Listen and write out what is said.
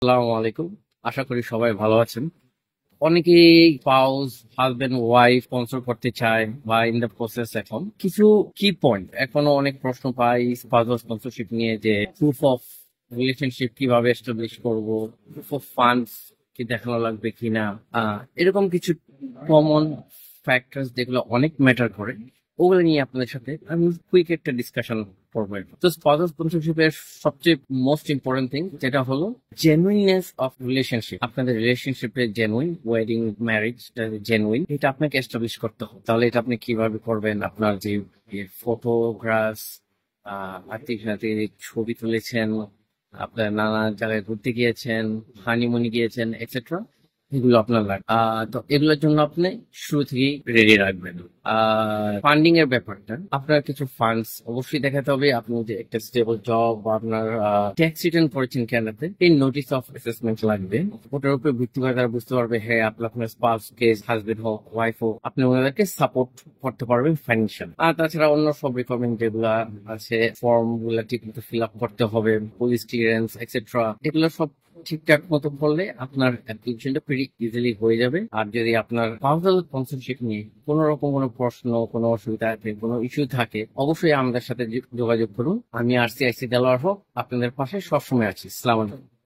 আসসালামু আলাইকুম। আশা করি সবাই ভালো আছেন। অনেকেই স্পাউস, হাজবেন্ড, ওয়াইফ স্পন্সর করতে চায় বা ইন দ্য প্রসেস। এখন কিছু কি পয়েন্ট এখনো অনেক প্রশ্ন পাই স্পাউস স্পন্সরশিপ নিয়ে, যে প্রুফ অফ রিলেশনশিপ কিভাবে এস্টাবলিশ করব, প্রুফ অফ ফান্ডস কি দেখানো লাগবে কিনা, এরকম কিছু কমন ফ্যাক্টরস যেগুলো অনেক ম্যাটার করে, ওগুলো নিয়ে আপনাদের সাথে আমি কুইক একটা ডিসকাশন করবো। তো স্পাউস স্পন্সরশিপের সবচেয়ে মোস্ট ইম্পর্টেন্ট থিং যেটা হলো জেনুইননেস অফ রিলেশনশিপ। আপনাদের রিলেশনশিপে জেনুইন, ওয়েডিং ম্যারেজ জেনুইন, এটা আপনাকে এস্টাবলিশ করতে হবে। তাহলে এটা আপনি কিভাবে করবেন? আপনার যে ফটোগ্রাফস, আত্মীয় সাথে ছবি তুলেছেন, আপনার নানা জায়গায় ঘুরতে গিয়েছেন, হানিমুনে গিয়েছেন, এক্সেট্রা, এগুলো আপনার লাগবে। তো এগুলোর জন্য আপনি শুরু থেকেই রেডি রাখবেন। আর ফান্ডিং এর ব্যাপারটা, আপনার কিছু ফান্ডস অবশ্যই দেখাতে হবে। আপনি যে একটা স্টেবল জব বা আপনার ট্যাক্স রিটার্ন করেছেন ক্যানাডাতে, এই নোটিস অফ অ্যাসেসমেন্ট লাগবে। ওটার উপরে ভিত্তি করে তারা বুঝতে পারবে, হ্যাঁ আপনার স্পাউস কে, হাজবেন্ড হোক ওয়াইফ হোক, আপনি ওনাদেরকে সাপোর্ট করতে পারবেন ফাইন্যান্সিয়াল। আর তাছাড়া অন্য সব রিকোয়ারমেন্ট যেগুলা আছে, ফর্ম গুলা ঠিক মতো ফিল আপ করতে হবে, পুলিশ ক্লিয়ারেন্স এক্সেট্রা, এগুলো সব ঠিকঠাক মতো করলে আপনার অ্যাপ্লিকেশনটা ভেরি ইজিলি হয়ে যাবে। আর যদি আপনার কাউন্সিল স্পন্সরশিপ নিয়ে কোনো রকম কোনো প্রশ্ন, কোনো অসুবিধা থাকে, কোনো ইস্যু থাকে, অবশ্যই আমাদের সাথে যোগাযোগ করুন। আমি আরসিআইসি দেলোয়ার হক, আপনাদের পাশে সবসময় আছি। আসসালামু আলাইকুম।